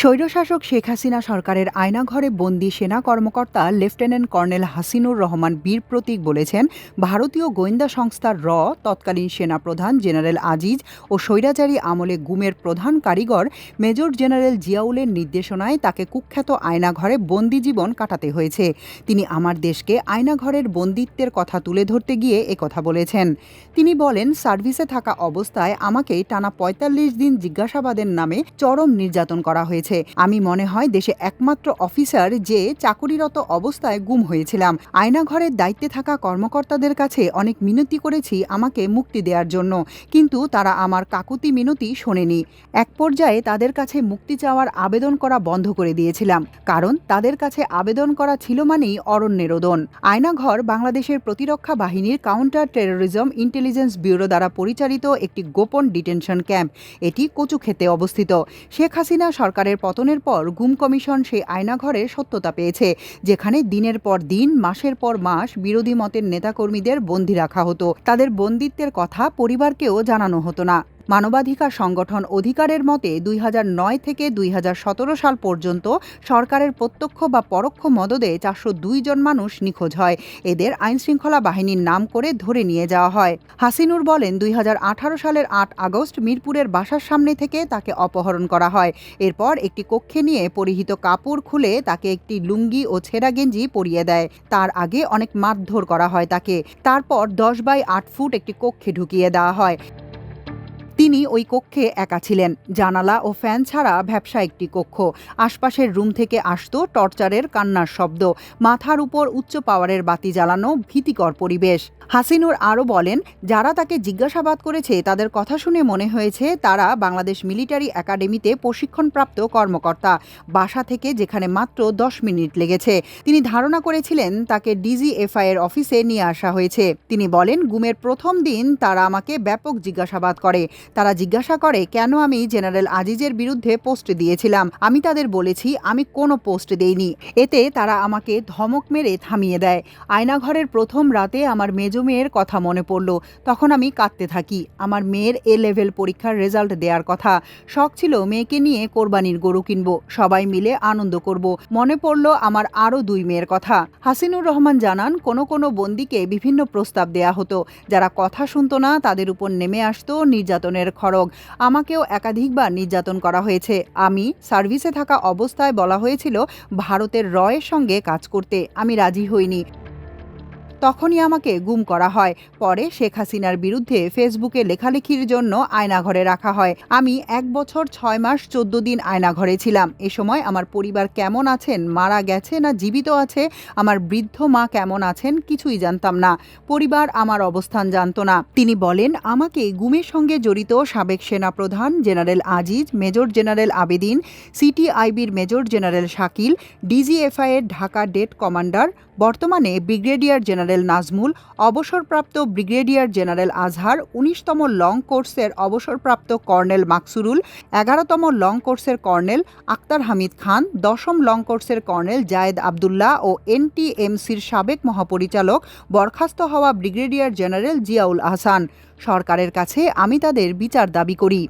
স্বৈরশাসক শেখ হাসিনা সরকারের আয়নাঘরে বন্দী সেনা কর্মকর্তা লেফটেন্যান্ট কর্নেল হাসিনুর রহমান বীর প্রতীক বলেছেন, ভারতীয় গোয়েন্দা সংস্থার তৎকালীন সেনাপ্রধান জেনারেল আজিজ ও স্বৈরাচারী আমলে গুমের প্রধান কারিগর মেজর জেনারেল জিয়াউলের নির্দেশনায় তাকে কুখ্যাত আয়নাঘরে বন্দী জীবন কাটাতে হয়েছে। তিনি আমার দেশকে আয়নাঘরের বন্দিত্বের কথা তুলে ধরতে গিয়ে একথা বলেছেন। তিনি বলেন, সার্ভিসে থাকা অবস্থায় আমাকে টানা ৪৫ দিন জিজ্ঞাসাবাদের নামে চরম নির্যাতন করা হয়েছে। আমি মনে হয় দেশে একমাত্র অফিসার যে চাকুরিরত অবস্থায় গুম হয়েছিলাম। আয়নাঘরের দায়িত্বে থাকা কর্মকর্তাদের কাছে অনেক মিনতি করেছি আমাকে মুক্তি দেওয়ার জন্য, কিন্তু তারা আমার কাকুতি মিনতি শোনেনি। এক পর্যায়ে তাদের কাছে মুক্তি চাওয়ার আবেদন করা বন্ধ করে দিয়েছিলাম, কারণ তাদের কাছে আবেদন করা ছিল মানেই অরণ্যে রোদন। আয়নাঘর বাংলাদেশের প্রতিরক্ষা বাহিনীর কাউন্টার টেরোরিজম ইন্টেলিজেন্স ব্যুরো দ্বারা পরিচালিত একটি গোপন ডিটেনশন ক্যাম্প। এটি কচুক্ষেতে অবস্থিত। শেখ হাসিনা সরকারের পতনের পর গুম কমিশন সেই আয়নাঘরের সত্যতা পেয়েছে, যেখানে দিনের পর দিন, মাসের পর মাস বিরোধী মতের নেতাকর্মীদের বন্দী রাখা হতো। তাদের বন্দিত্বের কথা পরিবারকেও জানানো হতো না। মানবাধিকার সংগঠন অধিকারের মতে ২০০৯ থেকে ২০১৭ সাল পর্যন্ত সরকারের প্রত্যক্ষ বা পরোক্ষ মদদে ৪০২ জন মানুষ নিখোঁজ হয়। এদের আইনশৃঙ্খলা বাহিনীর নাম করে ধরে নিয়ে যাওয়া হয়। হাসিনুর বলেন, ২০১৮ সালের ৮ আগস্ট মিরপুরের বাসার সামনে থেকে তাকে অপহরণ করা হয়। এরপর একটি কক্ষে নিয়ে পরিহিত কাপড় খুলে তাকে একটি লুঙ্গি ও ছেঁড়া গেঞ্জি পরিয়ে দেয়। তার আগে অনেক মারধর করা হয় তাকে। তারপর ১০ বাই ৮ ফুট একটি কক্ষে ঢুকিয়ে দেওয়া হয়। তিনি ওই কক্ষে একা ছিলেন। জানালা ও ফ্যান ছাড়া ভ্যাপসা একটি কক্ষ। আশপাশের রুম থেকে আসতো টর্চারের কান্নার শব্দ। মাথার উপর উচ্চ পাওয়ারের বাতি জ্বালানো, ভীতিকর পরিবেশ। হাসিনুর আরও বলেন, যারা তাকে জিজ্ঞাসাবাদ করেছে তাদের কথা শুনে মনে হয়েছে তারা বাংলাদেশ মিলিটারি একাডেমিতে প্রশিক্ষণপ্রাপ্ত কর্মকর্তা। বাসা থেকে যেখানে মাত্র ১০ মিনিট লেগেছে। তিনি ধারণা করেছিলেন তাকে ডিজিএফআই এর অফিসে নিয়ে আসা হয়েছে। তিনি বলেন, গুমের প্রথম দিন তারা আমাকে ব্যাপক জিজ্ঞাসাবাদ করে। তারা জিজ্ঞাসা করে কেন আমি জেনারেল আজিজের বিরুদ্ধে পোস্ট দিয়েছিলাম। আমি তাদের বলেছি আমি কোনো পোস্ট দেইনি। এতে তারা আমাকে ধমক মেরে থামিয়ে দেয়। আয়নাঘরের প্রথম রাতে আমার মেজো মেয়ের কথা মনে পড়ল। তখন আমি কাঁদতে থাকি। আমার মেয়ের A-লেভেল পরীক্ষার রেজাল্ট দেওয়ার কথা। শখ ছিল মেয়েকে নিয়ে কোরবানির গরু কিনব, সবাই মিলে আনন্দ করব। মনে পড়ল আমার আরও 2 মেয়ের কথা। হাসিনুর রহমান জানান, কোনো কোনো বন্দীকে বিভিন্ন প্রস্তাব দেয়া হতো। যারা কথা শুনত না তাদের উপর নেমে আসতো নির্যাতনের খড়গ। আমাকেও একাধিকবার নির্যাতন করা হয়েছে। আমি সার্ভিসে থাকা অবস্থায় বলা হয়েছিল ভারতের এর সঙ্গে কাজ করতে। আমি রাজি হইনি। তখনই আমাকে গুম করা হয়। পরে শেখ হাসিনার বিরুদ্ধে ফেসবুকে লেখালেখির জন্য আয়নাঘরে রাখা হয়। আমি ১ বছর ৬ মাস ১৪ দিন আয়নাঘরে ছিলাম। এ সময় আমার পরিবার কেমন আছেন, মারা গেছে না জীবিত আছে, আমার বৃদ্ধ মা কেমন আছেন, কিছুই জানতাম না। পরিবার আমার অবস্থান জানত না। তিনি বলেন, আমাকে গুমের সঙ্গে জড়িত সাবেক সেনাপ্রধান general Aziz, major general Abedin, সিটিআইবির মেজর জেনারেল শাকিল, ডিজিএফআই এর ঢাকা ডেট কমান্ডার, বর্তমানে ব্রিগেডিয়ার জেনারেল নাজমুল, অবসরপ্রাপ্ত ব্রিগেডিয়ার জেনারেল আজহার, ১৯তম লং কোর্সের অবসরপ্রাপ্ত কর্নেল মাকসুরুল, ১১তম লং কোর্সের কর্নেল আক্তার হামিদ খান, ১০ম লং কোর্সের কর্নেল জায়েদ আবদুল্লাহ ও NTMCর সাবেক মহাপরিচালক বরখাস্ত হওয়া ব্রিগেডিয়ার জেনারেল জিয়াউল আহসান। সরকারের কাছে আমি তাদের বিচার দাবি করি।